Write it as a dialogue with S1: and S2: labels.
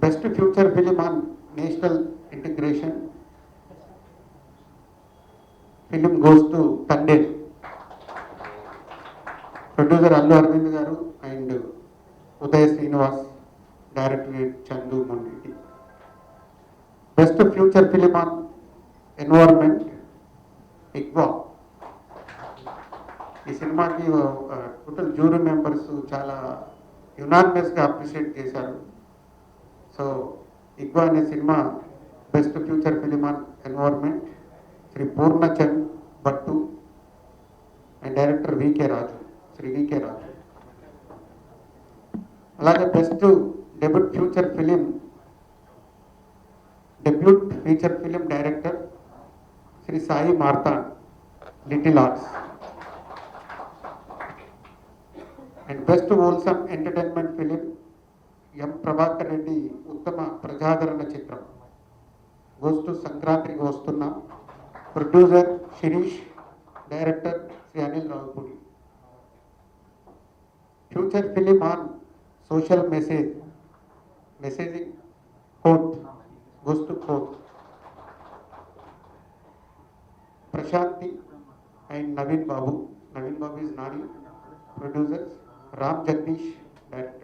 S1: Best Future Film on National Integration film goes to Tandem. Producer Allu Arvind Garu and Uday Srinivas, director Chandu Monditi. Best Future Film on Environment, IGWA. ఈ సినిమాకి total jury members చాలా యునానిమస్గా appreciate చేశారు. So ఇగ్వా అనే cinema best feature film on environment Shri Purnachand Bhattu and director Shri V K Raju. అలాగే best debut feature film director Shri Sai Martand, little arts. And best wholesome entertainment film M Prabhakar Reddy ఉత్తమ ప్రజాదరణ చిత్రం గోస్ టు సంక్రాంతికి వస్తున్నాం. Producer Shirish, director Shri Anil Ravipudi. Feature film on social messaging court goes to court. Prashanti and Naveen Babu is Nani. Producers Ram Jagadish, director.